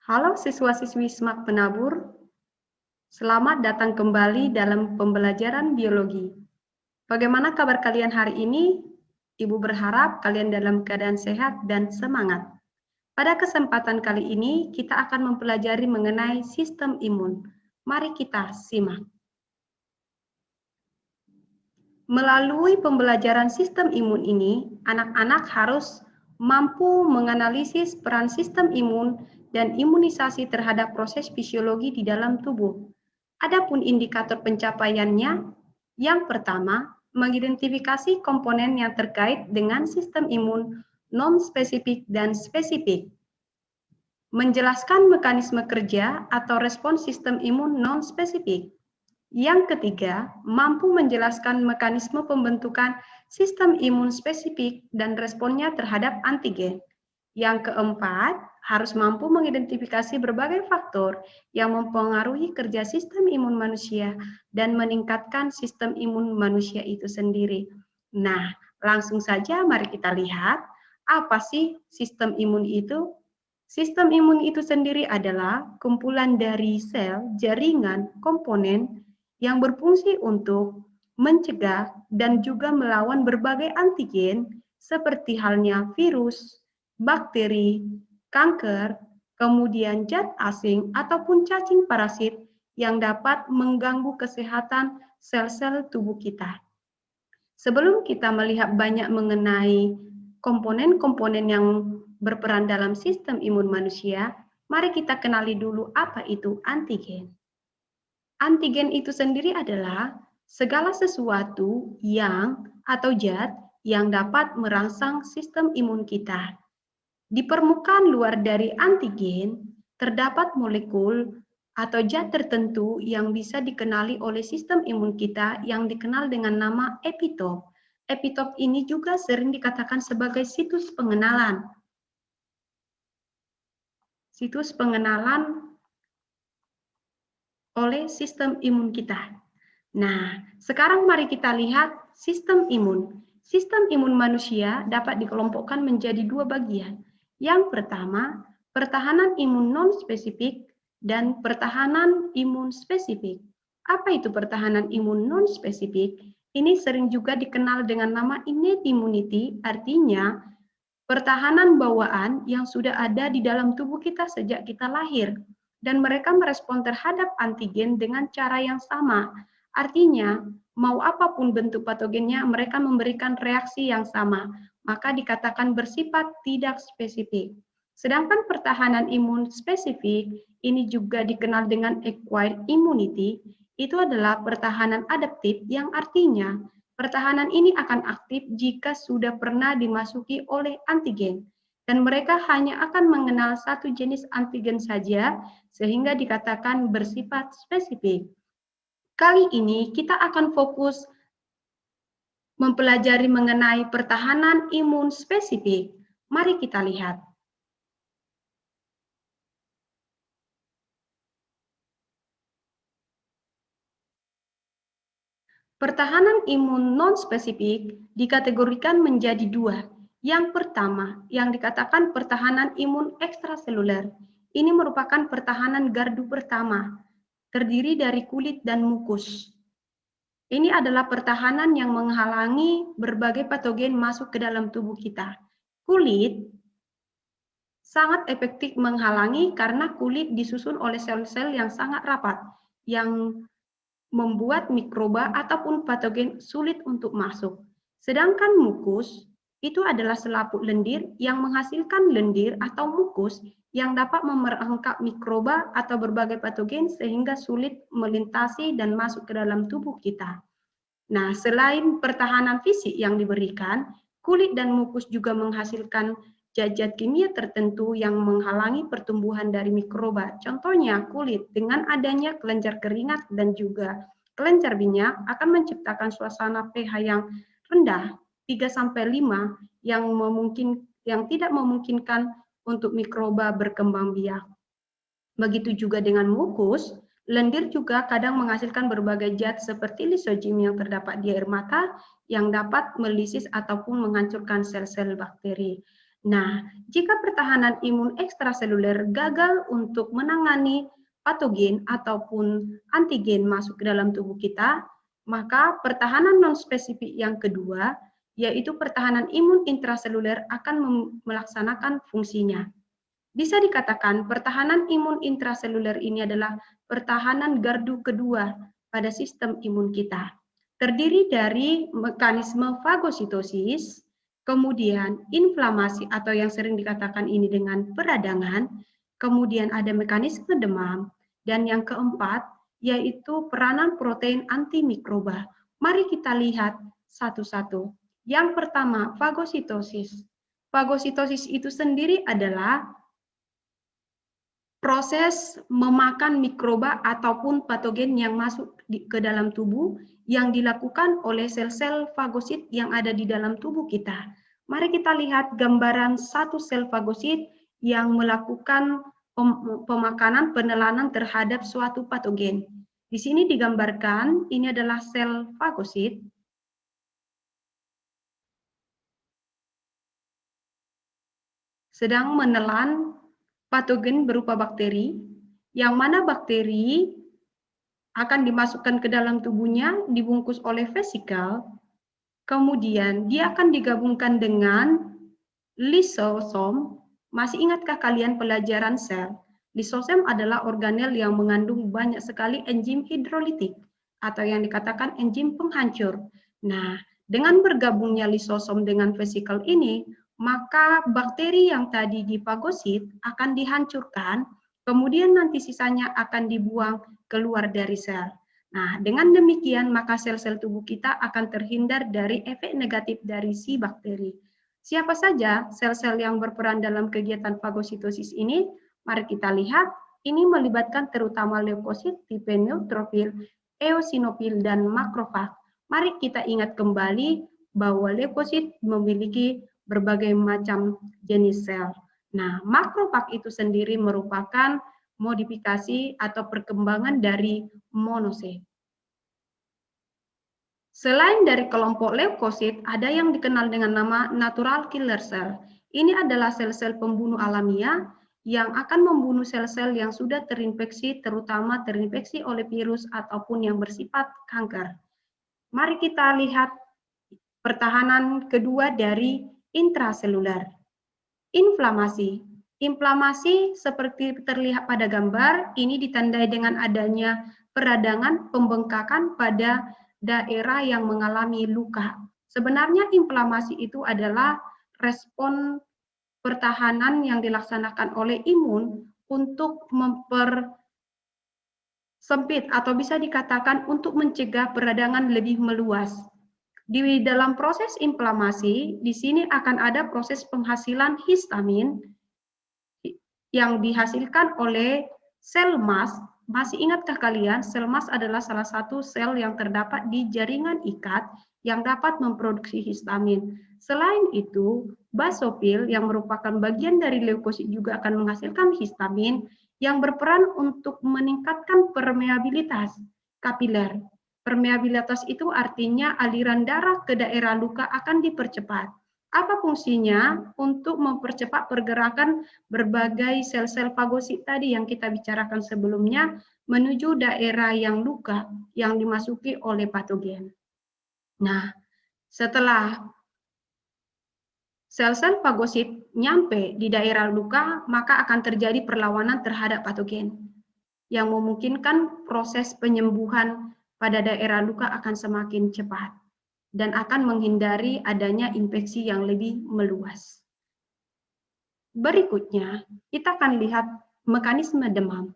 Halo siswa-siswi SMAK Penabur, selamat datang kembali dalam pembelajaran biologi. Bagaimana kabar kalian hari ini? Ibu berharap kalian dalam keadaan sehat dan semangat. Pada kesempatan kali ini, kita akan mempelajari mengenai sistem imun. Mari kita simak. Melalui pembelajaran sistem imun ini, anak-anak harus mampu menganalisis peran sistem imun dan imunisasi terhadap proses fisiologi di dalam tubuh. Adapun indikator pencapaiannya, yang pertama, mengidentifikasi komponen yang terkait dengan sistem imun non-spesifik dan spesifik. Menjelaskan mekanisme kerja atau respons sistem imun non-spesifik. Yang ketiga, mampu menjelaskan mekanisme pembentukan sistem imun spesifik dan responnya terhadap antigen. Yang keempat, harus mampu mengidentifikasi berbagai faktor yang mempengaruhi kerja sistem imun manusia dan meningkatkan sistem imun manusia itu sendiri. Nah, langsung saja mari kita lihat apa sih sistem imun itu. Sistem imun itu sendiri adalah kumpulan dari sel, jaringan, komponen yang berfungsi untuk mencegah dan juga melawan berbagai antigen seperti halnya virus, bakteri, kanker, kemudian zat asing ataupun cacing parasit yang dapat mengganggu kesehatan sel-sel tubuh kita. Sebelum kita melihat banyak mengenai komponen-komponen yang berperan dalam sistem imun manusia, mari kita kenali dulu apa itu antigen. Antigen itu sendiri adalah segala sesuatu yang atau zat yang dapat merangsang sistem imun kita. Di permukaan luar dari antigen, terdapat molekul atau zat tertentu yang bisa dikenali oleh sistem imun kita yang dikenal dengan nama epitop. Epitop ini juga sering dikatakan sebagai situs pengenalan. Situs pengenalan oleh sistem imun kita. Nah, sekarang mari kita lihat sistem imun. Sistem imun manusia dapat dikelompokkan menjadi dua bagian. Yang pertama, pertahanan imun non-spesifik dan pertahanan imun spesifik. Apa itu pertahanan imun non-spesifik? Ini sering juga dikenal dengan nama innate immunity, artinya pertahanan bawaan yang sudah ada di dalam tubuh kita sejak kita lahir. Dan mereka merespon terhadap antigen dengan cara yang sama. Artinya, mau apapun bentuk patogennya, mereka memberikan reaksi yang sama. Maka dikatakan bersifat tidak spesifik. Sedangkan pertahanan imun spesifik, ini juga dikenal dengan acquired immunity, itu adalah pertahanan adaptif yang artinya pertahanan ini akan aktif jika sudah pernah dimasuki oleh antigen. Dan mereka hanya akan mengenal satu jenis antigen saja, sehingga dikatakan bersifat spesifik. Kali ini kita akan fokus mempelajari mengenai pertahanan imun spesifik. Mari kita lihat. Pertahanan imun non-spesifik dikategorikan menjadi dua. Yang pertama, yang dikatakan pertahanan imun ekstraseluler. Ini merupakan pertahanan gardu pertama, terdiri dari kulit dan mukus. Ini adalah pertahanan yang menghalangi berbagai patogen masuk ke dalam tubuh kita. Kulit sangat efektif menghalangi karena kulit disusun oleh sel-sel yang sangat rapat, yang membuat mikroba ataupun patogen sulit untuk masuk. Sedangkan mukus itu adalah selaput lendir yang menghasilkan lendir atau mukus yang dapat memerangkap mikroba atau berbagai patogen sehingga sulit melintasi dan masuk ke dalam tubuh kita. Nah, selain pertahanan fisik yang diberikan, kulit dan mukus juga menghasilkan zat-zat kimia tertentu yang menghalangi pertumbuhan dari mikroba. Contohnya kulit dengan adanya kelenjar keringat dan juga kelenjar minyak akan menciptakan suasana pH yang rendah 3-5 yang tidak memungkinkan untuk mikroba berkembang biak. Begitu juga dengan mukus, lendir juga kadang menghasilkan berbagai zat seperti lisozim yang terdapat di air mata yang dapat melisis ataupun menghancurkan sel-sel bakteri. Nah, jika pertahanan imun ekstraseluler gagal untuk menangani patogen ataupun antigen masuk ke dalam tubuh kita, maka pertahanan non-spesifik yang kedua, yaitu pertahanan imun intraseluler akan melaksanakan fungsinya. Bisa dikatakan pertahanan imun intraseluler ini adalah pertahanan gardu kedua pada sistem imun kita. Terdiri dari mekanisme fagositosis, kemudian inflamasi atau yang sering dikatakan ini dengan peradangan, kemudian ada mekanisme demam, dan yang keempat yaitu peranan protein antimikroba. Mari kita lihat satu-satu. Yang pertama, fagositosis. Fagositosis itu sendiri adalah proses memakan mikroba ataupun patogen yang masuk ke dalam tubuh yang dilakukan oleh sel-sel fagosit yang ada di dalam tubuh kita. Mari kita lihat gambaran satu sel fagosit yang melakukan pemakanan penelanan terhadap suatu patogen. Di sini digambarkan ini adalah sel fagosit sedang menelan patogen berupa bakteri, yang mana bakteri akan dimasukkan ke dalam tubuhnya, dibungkus oleh vesikel, kemudian dia akan digabungkan dengan lisosom. Masih ingatkah kalian pelajaran sel? Lisosom adalah organel yang mengandung banyak sekali enzim hidrolitik, atau yang dikatakan enzim penghancur. Nah, dengan bergabungnya lisosom dengan vesikel ini, maka bakteri yang tadi difagosit akan dihancurkan, kemudian nanti sisanya akan dibuang keluar dari sel. Nah, dengan demikian maka sel-sel tubuh kita akan terhindar dari efek negatif dari si bakteri. Siapa saja sel-sel yang berperan dalam kegiatan fagositosis ini? Mari kita lihat, ini melibatkan terutama leukosit, tipe neutrofil, eosinofil, dan makrofag. Mari kita ingat kembali bahwa leukosit memiliki berbagai macam jenis sel. Nah, makrofag itu sendiri merupakan modifikasi atau perkembangan dari monosit. Selain dari kelompok leukosit, ada yang dikenal dengan nama natural killer cell. Ini adalah sel-sel pembunuh alamiah yang akan membunuh sel-sel yang sudah terinfeksi, terutama terinfeksi oleh virus ataupun yang bersifat kanker. Mari kita lihat pertahanan kedua dari intraseluler. Inflamasi. Inflamasi seperti terlihat pada gambar, ini ditandai dengan adanya peradangan pembengkakan pada daerah yang mengalami luka. Sebenarnya inflamasi itu adalah respon pertahanan yang dilaksanakan oleh imun untuk mempersempit atau bisa dikatakan untuk mencegah peradangan lebih meluas. Di dalam proses inflamasi, di sini akan ada proses penghasilan histamin yang dihasilkan oleh sel mast. Masih ingatkah kalian, sel mast adalah salah satu sel yang terdapat di jaringan ikat yang dapat memproduksi histamin. Selain itu, basofil yang merupakan bagian dari leukosit juga akan menghasilkan histamin yang berperan untuk meningkatkan permeabilitas kapiler. Permeabilitas itu artinya aliran darah ke daerah luka akan dipercepat. Apa fungsinya? Untuk mempercepat pergerakan berbagai sel-sel fagosit tadi yang kita bicarakan sebelumnya menuju daerah yang luka yang dimasuki oleh patogen. Nah, setelah sel-sel fagosit nyampe di daerah luka, maka akan terjadi perlawanan terhadap patogen yang memungkinkan proses penyembuhan pada daerah luka akan semakin cepat dan akan menghindari adanya infeksi yang lebih meluas. Berikutnya, kita akan lihat mekanisme demam.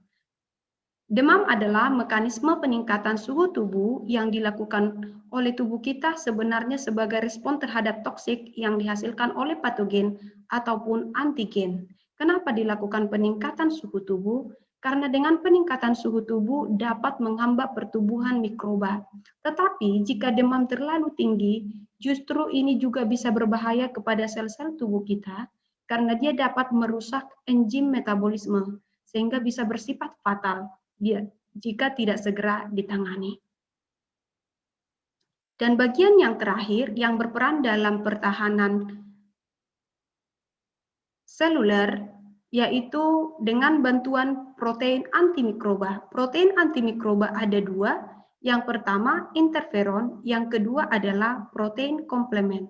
Demam adalah mekanisme peningkatan suhu tubuh yang dilakukan oleh tubuh kita sebenarnya sebagai respon terhadap toksik yang dihasilkan oleh patogen ataupun antigen. Kenapa dilakukan peningkatan suhu tubuh? Karena dengan peningkatan suhu tubuh dapat menghambat pertumbuhan mikroba. Tetapi jika demam terlalu tinggi, justru ini juga bisa berbahaya kepada sel-sel tubuh kita karena dia dapat merusak enzim metabolisme sehingga bisa bersifat fatal jika tidak segera ditangani. Dan bagian yang terakhir yang berperan dalam pertahanan seluler, yaitu dengan bantuan protein antimikroba. Protein antimikroba ada dua, yang pertama interferon, yang kedua adalah protein komplement.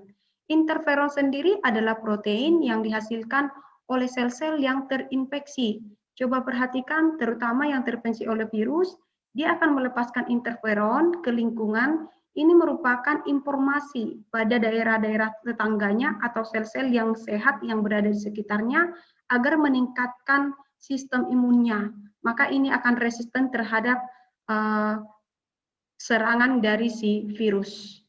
Interferon sendiri adalah protein yang dihasilkan oleh sel-sel yang terinfeksi. Coba perhatikan, terutama yang terinfeksi oleh virus, dia akan melepaskan interferon ke lingkungan. Ini merupakan informasi pada daerah-daerah tetangganya atau sel-sel yang sehat yang berada di sekitarnya agar meningkatkan sistem imunnya. Maka ini akan resisten terhadap serangan dari si virus.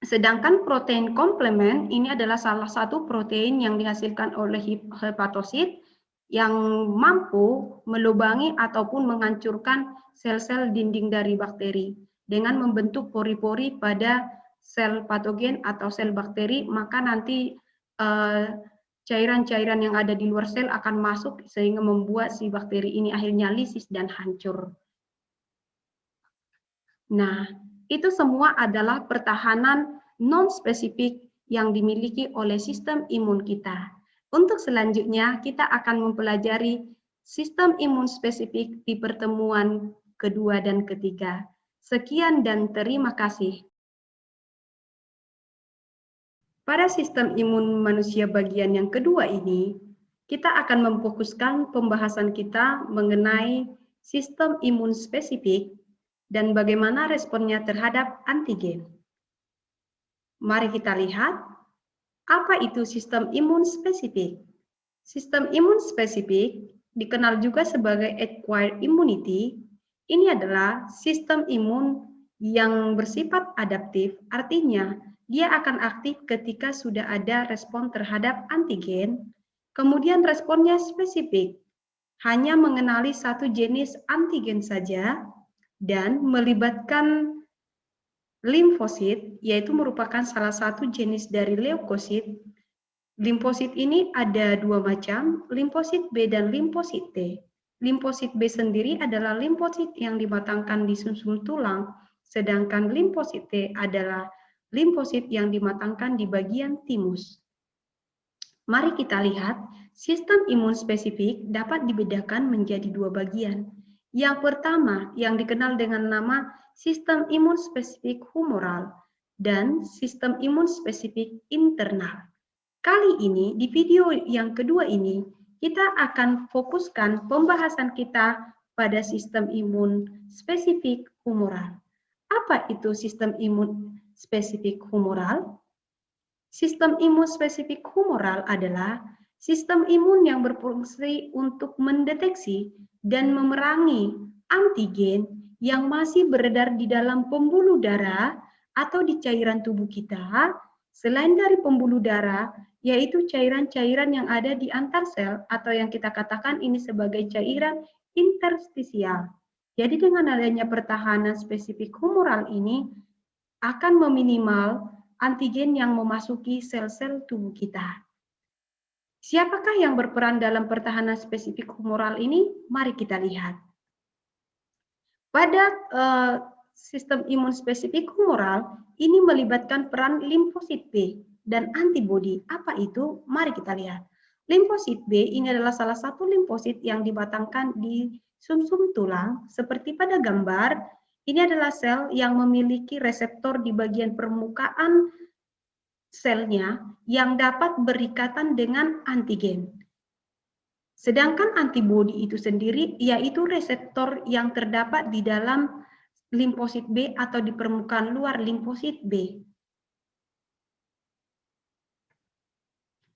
Sedangkan protein komplement ini adalah salah satu protein yang dihasilkan oleh hepatosit yang mampu melubangi ataupun menghancurkan sel-sel dinding dari bakteri. Dengan membentuk pori-pori pada sel patogen atau sel bakteri, maka nanti cairan-cairan yang ada di luar sel akan masuk sehingga membuat si bakteri ini akhirnya lisis dan hancur. Nah, itu semua adalah pertahanan non-spesifik yang dimiliki oleh sistem imun kita. Untuk selanjutnya, kita akan mempelajari sistem imun spesifik di pertemuan kedua dan ketiga. Sekian dan terima kasih. Pada sistem imun manusia bagian yang kedua ini, kita akan memfokuskan pembahasan kita mengenai sistem imun spesifik dan bagaimana responnya terhadap antigen. Mari kita lihat, apa itu sistem imun spesifik? Sistem imun spesifik dikenal juga sebagai acquired immunity. Ini adalah sistem imun yang bersifat adaptif, artinya dia akan aktif ketika sudah ada respon terhadap antigen, kemudian responnya spesifik, hanya mengenali satu jenis antigen saja, dan melibatkan limfosit, yaitu merupakan salah satu jenis dari leukosit. Limfosit ini ada dua macam, limfosit B dan limfosit T. Limfosit B sendiri adalah limfosit yang dimatangkan di sumsum tulang, sedangkan limfosit T adalah limfosit yang dimatangkan di bagian timus. Mari kita lihat, sistem imun spesifik dapat dibedakan menjadi dua bagian. Yang pertama, yang dikenal dengan nama sistem imun spesifik humoral dan sistem imun spesifik internal. Kali ini, di video yang kedua ini, kita akan fokuskan pembahasan kita pada sistem imun spesifik humoral. Apa itu sistem imun spesifik humoral? Sistem imun spesifik humoral adalah sistem imun yang berfungsi untuk mendeteksi dan memerangi antigen yang masih beredar di dalam pembuluh darah atau di cairan tubuh kita, selain dari pembuluh darah, yaitu cairan-cairan yang ada di antar sel atau yang kita katakan ini sebagai cairan interstisial. Jadi dengan adanya pertahanan spesifik humoral ini akan meminimal antigen yang memasuki sel-sel tubuh kita. Siapakah yang berperan dalam pertahanan spesifik humoral ini? Mari kita lihat. Pada sistem imun spesifik humoral, ini melibatkan peran limfosit B dan antibodi. Apa itu? Mari kita lihat. Limfosit B ini adalah salah satu limfosit yang dimatangkan di sumsum tulang, seperti pada gambar. Ini adalah sel yang memiliki reseptor di bagian permukaan selnya yang dapat berikatan dengan antigen. Sedangkan antibodi itu sendiri yaitu reseptor yang terdapat di dalam limfosit B atau di permukaan luar limfosit B.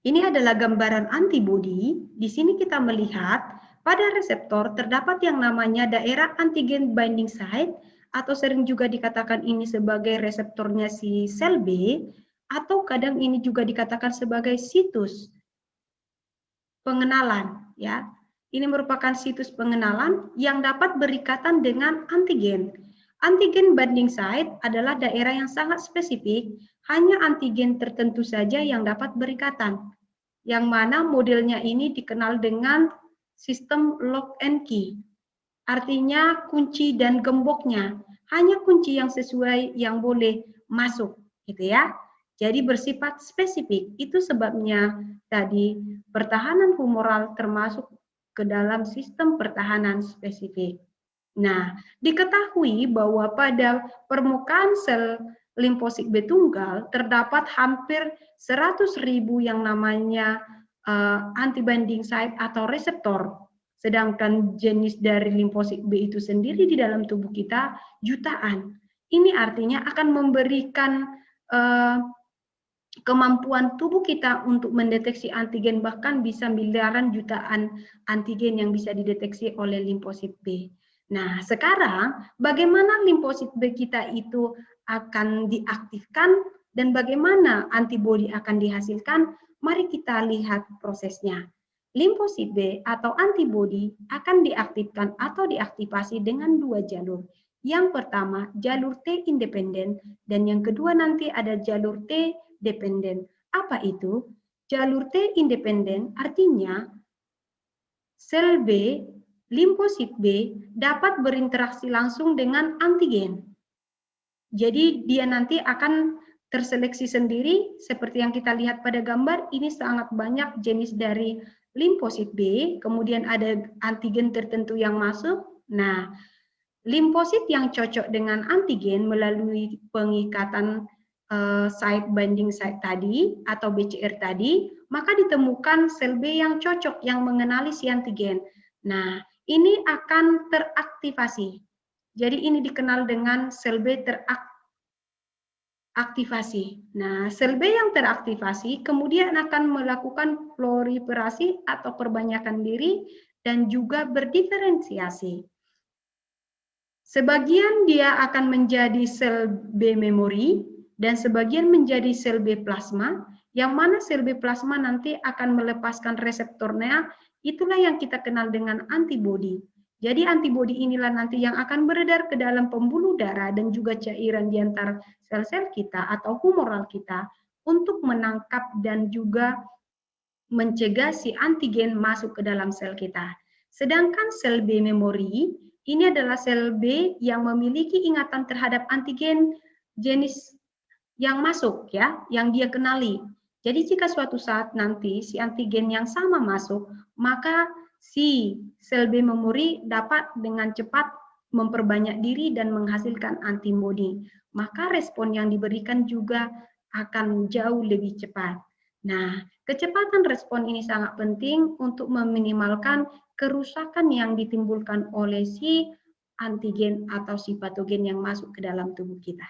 Ini adalah gambaran antibodi. Di sini kita melihat pada reseptor terdapat yang namanya daerah antigen binding site atau sering juga dikatakan ini sebagai reseptornya si sel B, atau kadang ini juga dikatakan sebagai situs pengenalan, ya. Ini merupakan situs pengenalan yang dapat berikatan dengan antigen. Antigen binding site adalah daerah yang sangat spesifik, hanya antigen tertentu saja yang dapat berikatan. Yang mana modelnya ini dikenal dengan sistem lock and key. Artinya kunci dan gemboknya hanya kunci yang sesuai yang boleh masuk, gitu ya. Jadi bersifat spesifik. Itu sebabnya tadi pertahanan humoral termasuk ke dalam sistem pertahanan spesifik. Nah, diketahui bahwa pada permukaan sel limfosit B tunggal terdapat hampir 100.000 yang namanya antibinding site atau reseptor. Sedangkan jenis dari limfosit B itu sendiri di dalam tubuh kita jutaan. Ini artinya akan memberikan kemampuan tubuh kita untuk mendeteksi antigen, bahkan bisa miliaran jutaan antigen yang bisa dideteksi oleh limfosit B. Nah, sekarang bagaimana limfosit B kita itu akan diaktifkan dan bagaimana antibodi akan dihasilkan? Mari kita lihat prosesnya. Limfosit B atau antibodi akan diaktifkan atau diaktifasi dengan dua jalur. Yang pertama, jalur T independen, dan yang kedua nanti ada jalur T dependen. Apa itu? Jalur T independen artinya sel B, limfosit B dapat berinteraksi langsung dengan antigen. Jadi dia nanti akan terseleksi sendiri seperti yang kita lihat pada gambar. Ini sangat banyak jenis dari limfosit B, kemudian ada antigen tertentu yang masuk. Nah, limfosit yang cocok dengan antigen melalui pengikatan site binding site tadi atau BCR tadi, maka ditemukan sel B yang cocok yang mengenali si antigen. Nah, ini akan teraktivasi. Jadi ini dikenal dengan sel B teraktivasi. Nah, sel B yang teraktivasi kemudian akan melakukan proliferasi atau perbanyakan diri dan juga berdiferensiasi. Sebagian dia akan menjadi sel B memori, dan sebagian menjadi sel B plasma, yang mana sel B plasma nanti akan melepaskan reseptornya, itulah yang kita kenal dengan antibodi. Jadi antibodi inilah nanti yang akan beredar ke dalam pembuluh darah dan juga cairan di antara sel-sel kita atau humoral kita untuk menangkap dan juga mencegah si antigen masuk ke dalam sel kita. Sedangkan sel B memori, ini adalah sel B yang memiliki ingatan terhadap antigen jenis yang masuk ya, yang dia kenali. Jadi jika suatu saat nanti si antigen yang sama masuk, maka si sel B memori dapat dengan cepat memperbanyak diri dan menghasilkan antibodi. Maka respon yang diberikan juga akan jauh lebih cepat. Nah, kecepatan respon ini sangat penting untuk meminimalkan kerusakan yang ditimbulkan oleh si antigen atau si patogen yang masuk ke dalam tubuh kita.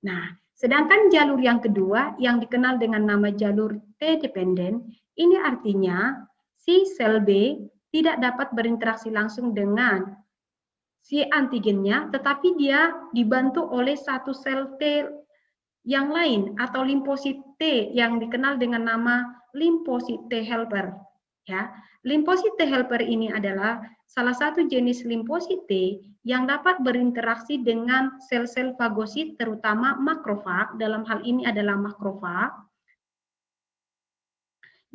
Nah, sedangkan jalur yang kedua yang dikenal dengan nama jalur T-dependen, ini artinya si sel B tidak dapat berinteraksi langsung dengan si antigennya, tetapi dia dibantu oleh satu sel T yang lain atau limfosit T yang dikenal dengan nama limfosit T helper. Ya, limfosit T helper ini adalah salah satu jenis limfosit T yang dapat berinteraksi dengan sel-sel fagosit, terutama makrofag. Dalam hal ini adalah makrofag.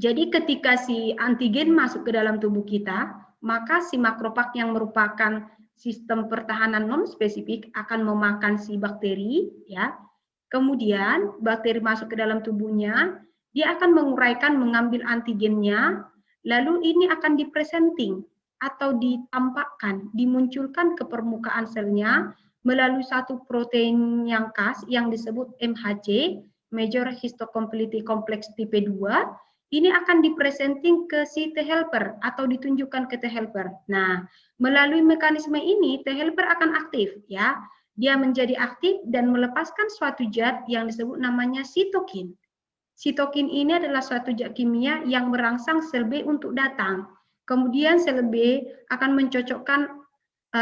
Jadi ketika si antigen masuk ke dalam tubuh kita, maka si makrofag yang merupakan sistem pertahanan non-spesifik akan memakan si bakteri, ya. Kemudian bakteri masuk ke dalam tubuhnya, dia akan menguraikan, mengambil antigennya, lalu ini akan dipresenting atau ditampakkan, dimunculkan ke permukaan selnya melalui satu protein yang khas yang disebut MHC, Major Histocompatibility Complex tipe 2. Ini akan dipresenting ke si T helper atau ditunjukkan ke T helper. Nah, melalui mekanisme ini T helper akan aktif ya. Dia menjadi aktif dan melepaskan suatu zat yang disebut namanya sitokin. Sitokin ini adalah suatu zat kimia yang merangsang sel B untuk datang. Kemudian sel B akan mencocokkan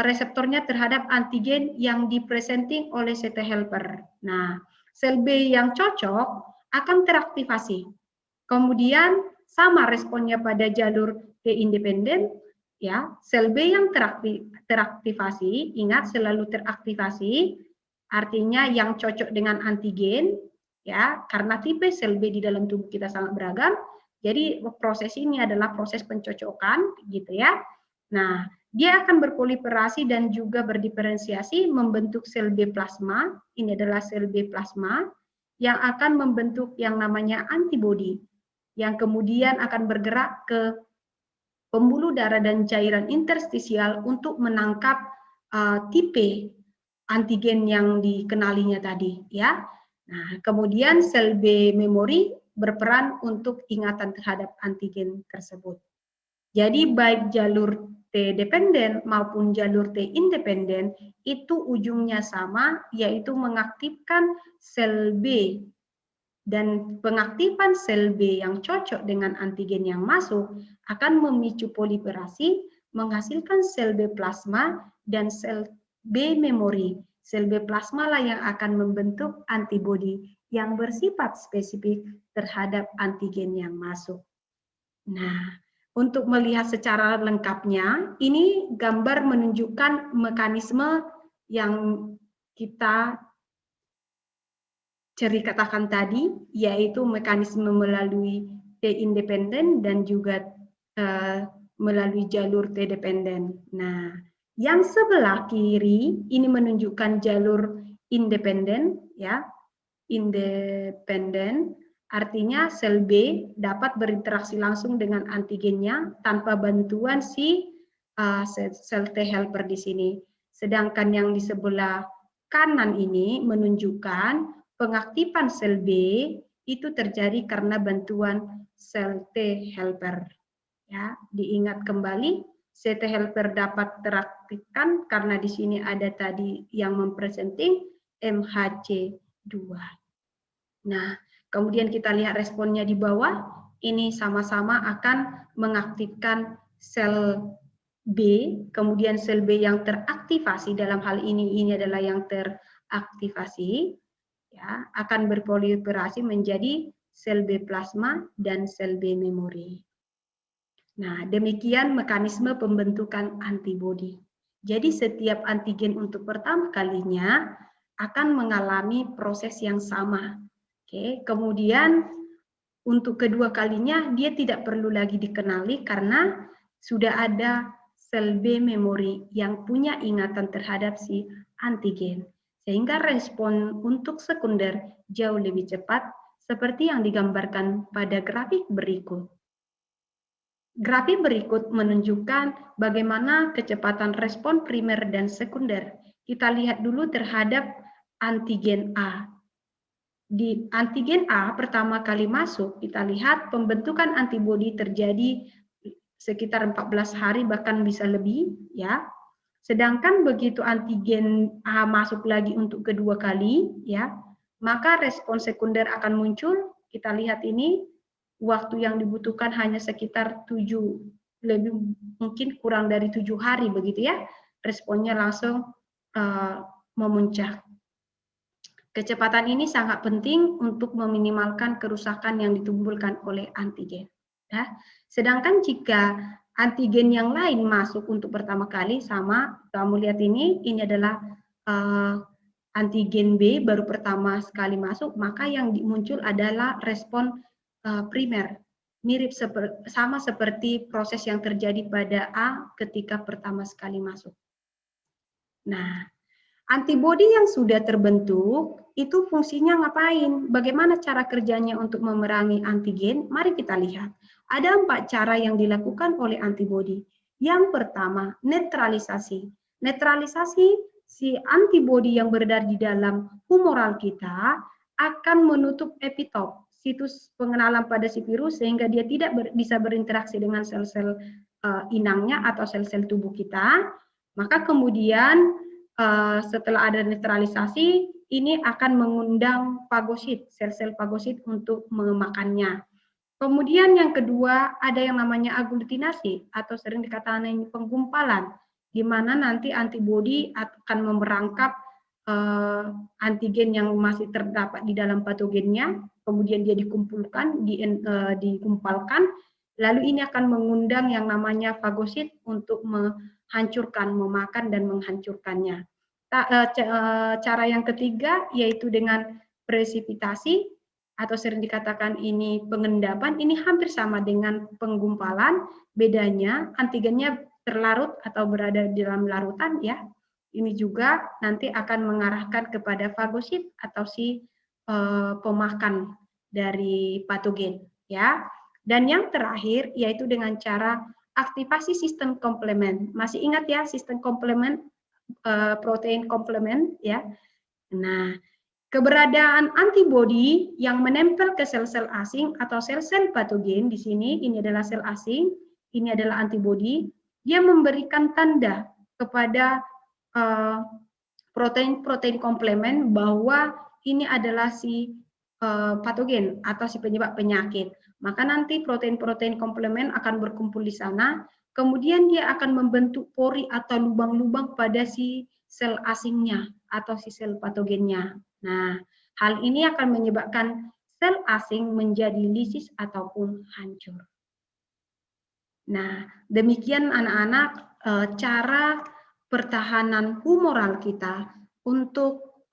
reseptornya terhadap antigen yang dipresenting oleh si T helper. Nah, sel B yang cocok akan teraktivasi. Kemudian sama responnya pada jalur T independen, ya, sel B yang teraktivasi, ingat selalu teraktivasi, artinya yang cocok dengan antigen, ya, karena tipe sel B di dalam tubuh kita sangat beragam, jadi proses ini adalah proses pencocokan, gitu ya. Nah, dia akan berproliferasi dan juga berdiferensiasi membentuk sel B plasma, ini adalah sel B plasma, yang akan membentuk yang namanya antibodi, yang kemudian akan bergerak ke pembuluh darah dan cairan interstisial untuk menangkap tipe antigen yang dikenalinya tadi, ya. Nah, kemudian sel B memori berperan untuk ingatan terhadap antigen tersebut. Jadi baik jalur T dependen maupun jalur T independen itu ujungnya sama, yaitu mengaktifkan sel B, dan pengaktifan sel B yang cocok dengan antigen yang masuk akan memicu proliferasi, menghasilkan sel B plasma dan sel B memori. Sel B plasma lah yang akan membentuk antibodi yang bersifat spesifik terhadap antigen yang masuk. Nah, untuk melihat secara lengkapnya, ini gambar menunjukkan mekanisme yang kita ceritakan tadi, yaitu mekanisme melalui T independen dan juga melalui jalur T dependen. Nah, yang sebelah kiri ini menunjukkan jalur independen, ya, independen. Artinya sel B dapat berinteraksi langsung dengan antigennya tanpa bantuan si sel T helper di sini. Sedangkan yang di sebelah kanan ini menunjukkan pengaktifan sel B itu terjadi karena bantuan sel T helper. Ya, diingat kembali, sel T helper dapat teraktifkan karena di sini ada tadi yang mempresenting MHC2. Nah, kemudian kita lihat responnya di bawah, ini sama-sama akan mengaktifkan sel B, kemudian sel B yang teraktivasi, dalam hal ini adalah yang teraktivasi, ya, akan berproliferasi menjadi sel B plasma dan sel B memori. Nah, demikian mekanisme pembentukan antibodi. Jadi setiap antigen untuk pertama kalinya akan mengalami proses yang sama. Oke, kemudian untuk kedua kalinya dia tidak perlu lagi dikenali karena sudah ada sel B memori yang punya ingatan terhadap si antigen. Sehingga respon untuk sekunder jauh lebih cepat seperti yang digambarkan pada grafik berikut. Grafik berikut menunjukkan bagaimana kecepatan respon primer dan sekunder. Kita lihat dulu terhadap antigen A. Di antigen A pertama kali masuk, kita lihat pembentukan antibodi terjadi sekitar 14 hari bahkan bisa lebih, ya. Sedangkan begitu antigen A masuk lagi untuk kedua kali, ya, maka respon sekunder akan muncul. Kita lihat ini waktu yang dibutuhkan hanya sekitar 7, lebih mungkin kurang dari 7 hari begitu ya, responnya langsung memuncak. Kecepatan ini sangat penting untuk meminimalkan kerusakan yang ditimbulkan oleh antigen. Ya. Sedangkan jika antigen yang lain masuk untuk pertama kali, sama kamu lihat ini adalah antigen B baru pertama sekali masuk, maka yang muncul adalah respon primer, mirip sama seperti proses yang terjadi pada A ketika pertama sekali masuk. Nah, antibodi yang sudah terbentuk itu fungsinya ngapain? Bagaimana cara kerjanya untuk memerangi antigen? Mari kita lihat. Ada 4 cara yang dilakukan oleh antibodi. Yang pertama, netralisasi. Netralisasi si antibodi yang berada di dalam humoral kita akan menutup epitop, situs pengenalan pada si virus, sehingga dia tidak bisa berinteraksi dengan sel-sel inangnya atau sel-sel tubuh kita. Maka kemudian setelah ada netralisasi, ini akan mengundang fagosit, sel-sel fagosit untuk memakannya. Kemudian yang kedua, ada yang namanya aglutinasi atau sering dikatakan penggumpalan, di mana nanti antibodi akan memerangkap antigen yang masih terdapat di dalam patogennya, kemudian dia dikumpulkan, digumpalkan, lalu ini akan mengundang yang namanya fagosit untuk menghancurkan, memakan dan menghancurkannya. Cara yang ketiga yaitu dengan presipitasi atau sering dikatakan ini pengendapan, ini hampir sama dengan penggumpalan, bedanya antigennya terlarut atau berada di dalam larutan ya. Ini juga nanti akan mengarahkan kepada fagosit atau si pemakan dari patogen, ya. Dan yang terakhir yaitu dengan cara aktivasi sistem komplement. Masih ingat ya sistem komplement, protein komplement, ya. Nah, keberadaan antibodi yang menempel ke sel-sel asing atau sel-sel patogen di sini, ini adalah sel asing, ini adalah antibodi, dia memberikan tanda kepada protein-protein komplement bahwa ini adalah si patogen atau si penyebab penyakit. Maka nanti protein-protein komplement akan berkumpul di sana, kemudian dia akan membentuk pori atau lubang-lubang pada si sel asingnya atau si sel patogennya. Nah, hal ini akan menyebabkan sel asing menjadi lisis ataupun hancur. Nah, demikian anak-anak cara pertahanan humoral kita untuk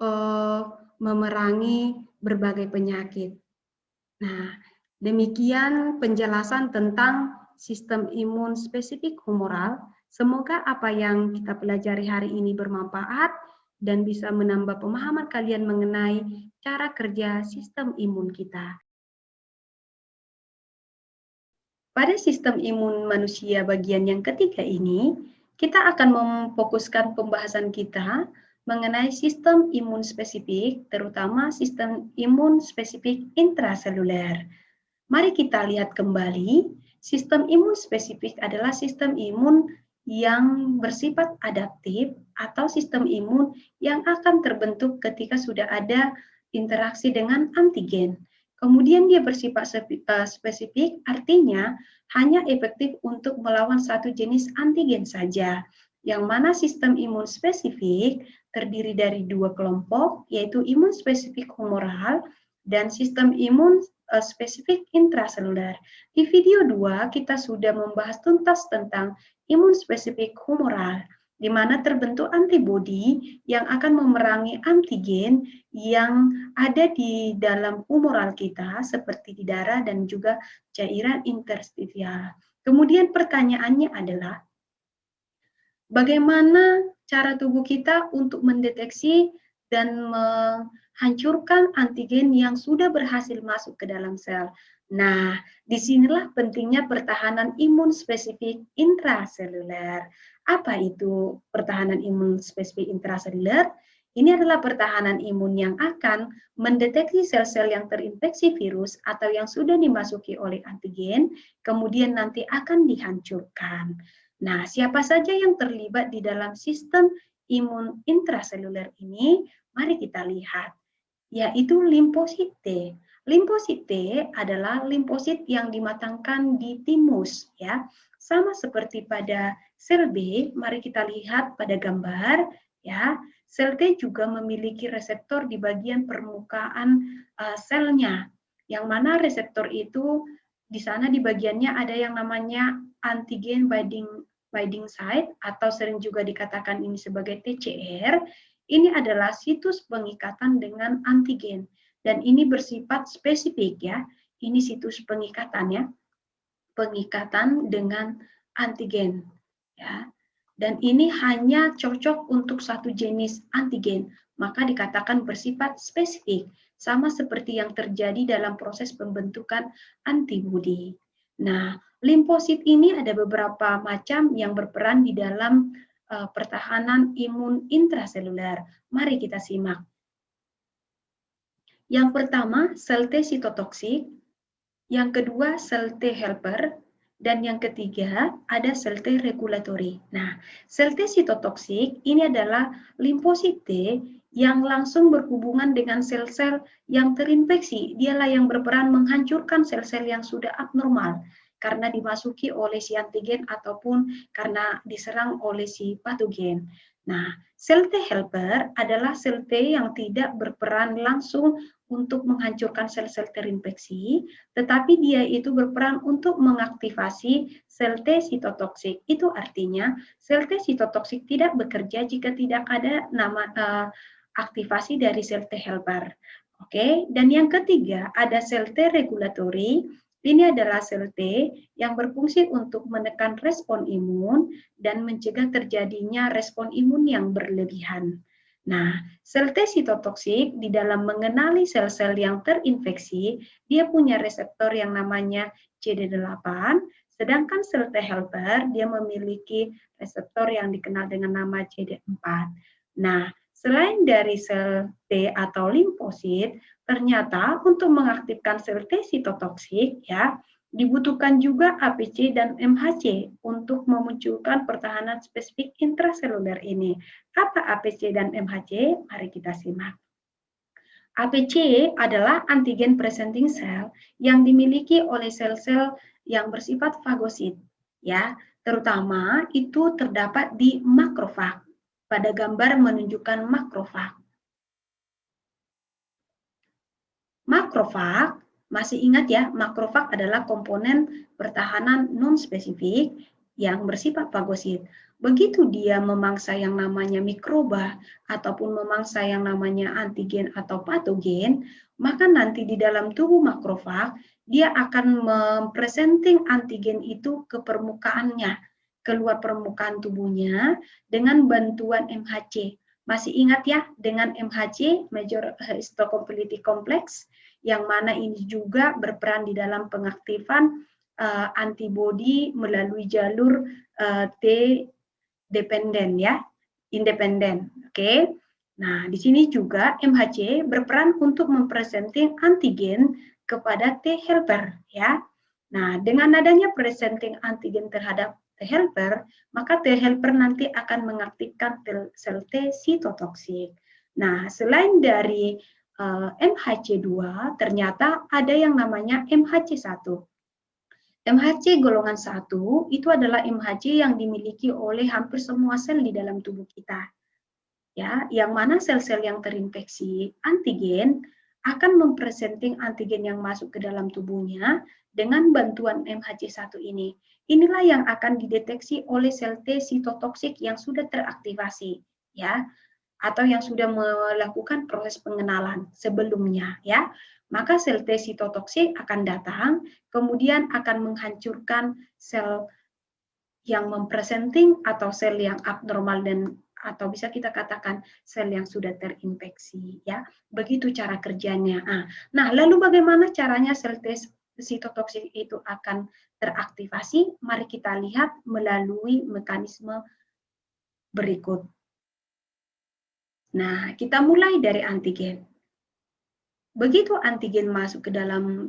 memerangi berbagai penyakit. Nah, demikian penjelasan tentang sistem imun spesifik humoral. Semoga apa yang kita pelajari hari ini bermanfaat dan bisa menambah pemahaman kalian mengenai cara kerja sistem imun kita. Pada sistem imun manusia bagian yang ketiga ini, kita akan memfokuskan pembahasan kita mengenai sistem imun spesifik, terutama sistem imun spesifik intraseluler. Mari kita lihat kembali, sistem imun spesifik adalah sistem imun yang bersifat adaptif atau sistem imun yang akan terbentuk ketika sudah ada interaksi dengan antigen. Kemudian dia bersifat spesifik, artinya hanya efektif untuk melawan satu jenis antigen saja. Yang mana sistem imun spesifik terdiri dari dua kelompok, yaitu imun spesifik humoral dan sistem imun spesifik intraseluler. Di video 2 kita sudah membahas tuntas tentang imun spesifik humoral, di mana terbentuk antibodi yang akan memerangi antigen yang ada di dalam humoral kita, seperti di darah dan juga cairan interstisial. Kemudian pertanyaannya adalah, bagaimana cara tubuh kita untuk mendeteksi dan menghancurkan antigen yang sudah berhasil masuk ke dalam sel? Nah, disinilah pentingnya pertahanan imun spesifik intraseluler. Apa itu pertahanan imun spesifik intraseluler? Ini adalah pertahanan imun yang akan mendeteksi sel-sel yang terinfeksi virus atau yang sudah dimasuki oleh antigen, kemudian nanti akan dihancurkan. Nah, siapa saja yang terlibat di dalam sistem imun intraseluler ini? Mari kita lihat, yaitu limfosit T. Limfosit T adalah limfosit yang dimatangkan di timus, ya. Sama seperti pada sel B, mari kita lihat pada gambar, ya. Sel T juga memiliki reseptor di bagian permukaan selnya, yang mana reseptor itu di sana di bagiannya ada yang namanya antigen binding site atau sering juga dikatakan ini sebagai TCR. Ini adalah situs pengikatan dengan antigen dan ini bersifat spesifik, ya. Ini situs pengikatan, ya. Pengikatan dengan antigen, ya. Dan ini hanya cocok untuk satu jenis antigen, maka dikatakan bersifat spesifik, sama seperti yang terjadi dalam proses pembentukan antibodi. Nah, limfosit ini ada beberapa macam yang berperan di dalam pertahanan imun intraseluler. Mari kita simak. Yang pertama, sel T sitotoksik, yang kedua sel T helper, dan yang ketiga ada sel T regulatory. Nah, sel T sitotoksik ini adalah limfosit T yang langsung berhubungan dengan sel-sel yang terinfeksi. Dialah yang berperan menghancurkan sel-sel yang sudah abnormal karena dimasuki oleh si antigen ataupun karena diserang oleh si patogen. Nah, sel T helper adalah sel T yang tidak berperan langsung untuk menghancurkan sel-sel terinfeksi, tetapi dia itu berperan untuk mengaktifasi sel T sitotoksik. Itu artinya sel T sitotoksik tidak bekerja jika tidak ada aktivasi dari sel T helper. Oke, dan yang ketiga ada sel T regulatory. Ini adalah sel T yang berfungsi untuk menekan respon imun dan mencegah terjadinya respon imun yang berlebihan. Nah, sel T sitotoksik di dalam mengenali sel-sel yang terinfeksi, dia punya reseptor yang namanya CD8, sedangkan sel T helper dia memiliki reseptor yang dikenal dengan nama CD4. Nah, selain dari sel T atau limfosit, ternyata untuk mengaktifkan sel T sitotoksik ya, dibutuhkan juga APC dan MHC untuk memunculkan pertahanan spesifik intraseluler ini. Apa APC dan MHC? Mari kita simak. APC adalah antigen presenting cell yang dimiliki oleh sel-sel yang bersifat fagosit, ya, terutama itu terdapat di makrofag. Pada gambar menunjukkan makrofag. Makrofag, masih ingat ya, makrofag adalah komponen pertahanan non-spesifik yang bersifat fagosit. Begitu dia memangsa yang namanya mikroba ataupun memangsa yang namanya antigen atau patogen, maka nanti di dalam tubuh makrofag dia akan mempresenting antigen itu ke permukaannya, keluar permukaan tubuhnya dengan bantuan MHC. Masih ingat ya, dengan MHC, Major Histocompatibility Complex, yang mana ini juga berperan di dalam pengaktifan antibodi melalui jalur T dependen ya, independen. Oke. Nah, di sini juga MHC berperan untuk mempresenting antigen kepada T helper ya. Nah, dengan adanya presenting antigen terhadap T helper, maka T helper nanti akan mengaktifkan sel T sitotoksik. Nah, selain dari MHC2, ternyata ada yang namanya MHC1. MHC golongan 1 itu adalah MHC yang dimiliki oleh hampir semua sel di dalam tubuh kita. Ya, yang mana sel-sel yang terinfeksi antigen akan mempresenting antigen yang masuk ke dalam tubuhnya dengan bantuan MHC1 ini. Inilah yang akan dideteksi oleh sel T sitotoksik yang sudah teraktivasi, ya, atau yang sudah melakukan proses pengenalan sebelumnya, ya. Maka sel T sitotoksik akan datang, kemudian akan menghancurkan sel yang mempresenting atau sel yang abnormal dan atau bisa kita katakan sel yang sudah terinfeksi, ya. Begitu cara kerjanya. Nah, lalu bagaimana caranya sel T sitotoksik itu akan teraktivasi? Mari kita lihat melalui mekanisme berikut. Nah, kita mulai dari antigen. Begitu antigen masuk ke dalam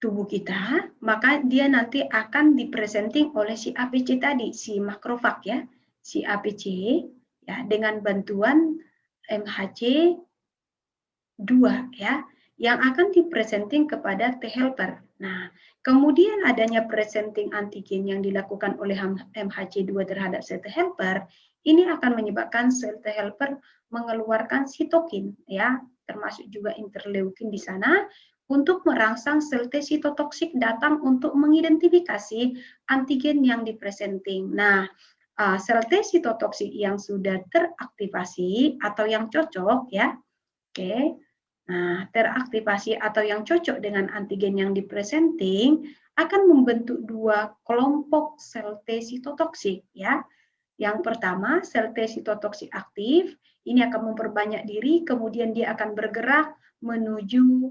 tubuh kita, maka dia nanti akan dipresenting oleh si APC tadi, si makrofag ya, si APC ya dengan bantuan MHC 2 ya, yang akan dipresenting kepada T helper. Nah, kemudian adanya presenting antigen yang dilakukan oleh MHC2 terhadap sel T helper, ini akan menyebabkan sel T helper mengeluarkan sitokin ya, termasuk juga interleukin di sana untuk merangsang sel T sitotoksik datang untuk mengidentifikasi antigen yang dipresenting. Nah, sel T sitotoksik yang sudah teraktivasi atau yang cocok ya, oke. Nah, teraktivasi atau yang cocok dengan antigen yang dipresenting akan membentuk dua kelompok sel T sitotoksik ya. Yang pertama, sel T sitotoksik aktif, ini akan memperbanyak diri, kemudian dia akan bergerak menuju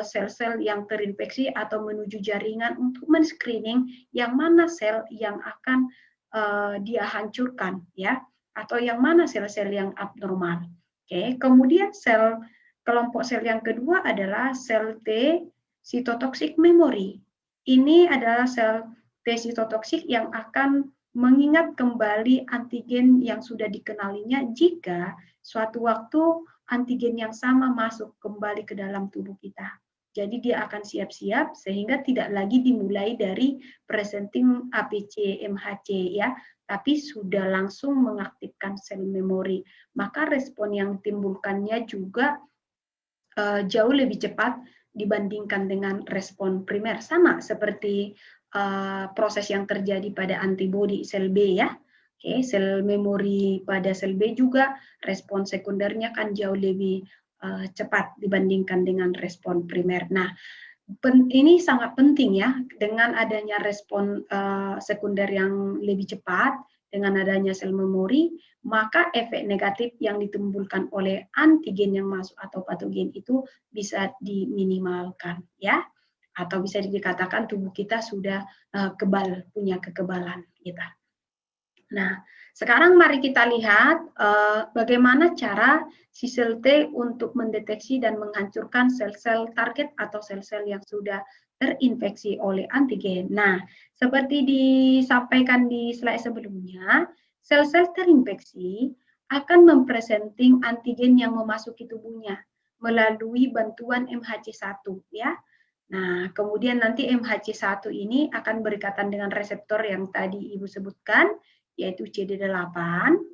sel-sel yang terinfeksi atau menuju jaringan untuk men-screening yang mana sel yang akan dia hancurkan ya, atau yang mana sel-sel yang abnormal. Oke, kemudian kelompok sel yang kedua adalah sel T sitotoksik memory. Ini adalah sel T sitotoksik yang akan mengingat kembali antigen yang sudah dikenalinya jika suatu waktu antigen yang sama masuk kembali ke dalam tubuh kita. Jadi dia akan siap-siap sehingga tidak lagi dimulai dari presenting APC MHC ya, tapi sudah langsung mengaktifkan sel memori. Maka respon yang ditimbulkannya juga jauh lebih cepat dibandingkan dengan respon primer. Sama seperti proses yang terjadi pada antibodi sel B ya. Oke, sel memori pada sel B juga respon sekundernya kan jauh lebih cepat dibandingkan dengan respon primer. Nah, ini sangat penting ya, dengan adanya respon sekunder yang lebih cepat, Dengan adanya sel memori, maka efek negatif yang ditimbulkan oleh antigen yang masuk atau patogen itu bisa diminimalkan, ya. Atau bisa dikatakan tubuh kita sudah kebal, punya kekebalan kita. Nah, sekarang mari kita lihat bagaimana cara si sel T untuk mendeteksi dan menghancurkan sel-sel target atau sel-sel yang sudah terinfeksi oleh antigen. Nah, seperti disampaikan di slide sebelumnya, sel-sel terinfeksi akan mempresenting antigen yang memasuki tubuhnya melalui bantuan MHC1 ya. Nah, kemudian nanti MHC1 ini akan berikatan dengan reseptor yang tadi Ibu sebutkan, yaitu CD8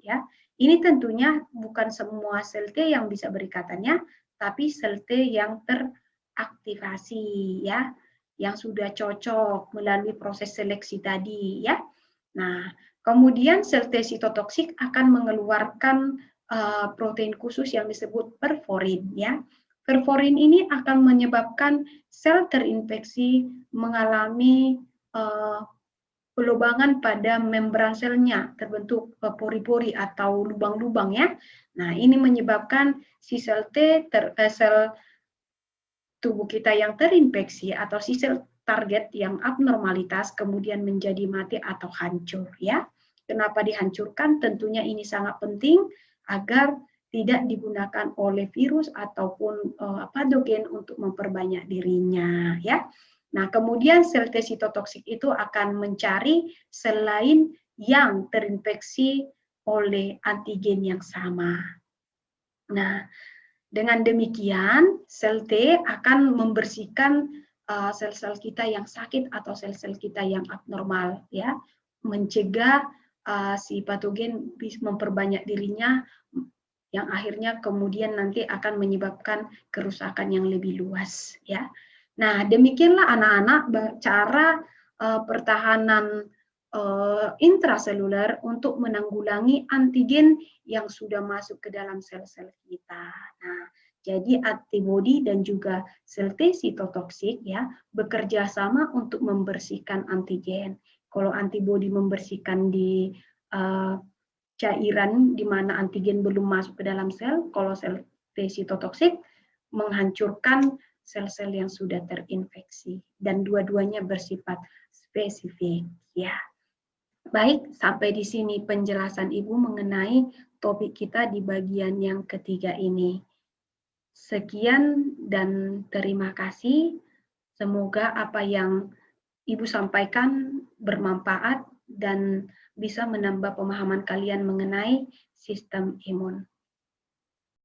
ya. Ini tentunya bukan semua sel T yang bisa berikatannya, tapi sel T yang teraktivasi ya, yang sudah cocok melalui proses seleksi tadi ya. Nah, kemudian sel T sitotoksik akan mengeluarkan protein khusus yang disebut perforin ya. Perforin ini akan menyebabkan sel terinfeksi mengalami pelubangan pada membran selnya, terbentuk pori-pori atau lubang-lubang ya. Nah, ini menyebabkan si sel sel tubuh kita yang terinfeksi atau si sel target yang abnormalitas kemudian menjadi mati atau hancur ya. Kenapa dihancurkan? Tentunya ini sangat penting agar tidak digunakan oleh virus ataupun patogen untuk memperbanyak dirinya ya. Nah, kemudian sel T sitotoksik itu akan mencari sel lain yang terinfeksi oleh antigen yang sama. Nah, dengan demikian, sel T akan membersihkan sel-sel kita yang sakit atau sel-sel kita yang abnormal, ya, mencegah si patogen bisa memperbanyak dirinya, yang akhirnya kemudian nanti akan menyebabkan kerusakan yang lebih luas, ya. Nah, demikianlah anak-anak cara pertahanan intraseluler untuk menanggulangi antigen yang sudah masuk ke dalam sel-sel kita. Nah, jadi antibodi dan juga sel T sitotoksik ya bekerja sama untuk membersihkan antigen. Kalau antibodi membersihkan di cairan di mana antigen belum masuk ke dalam sel, kalau sel T sitotoksik menghancurkan sel-sel yang sudah terinfeksi dan dua-duanya bersifat spesifik ya. Baik, sampai di sini penjelasan Ibu mengenai topik kita di bagian yang ketiga ini. Sekian dan terima kasih. Semoga apa yang Ibu sampaikan bermanfaat dan bisa menambah pemahaman kalian mengenai sistem imun.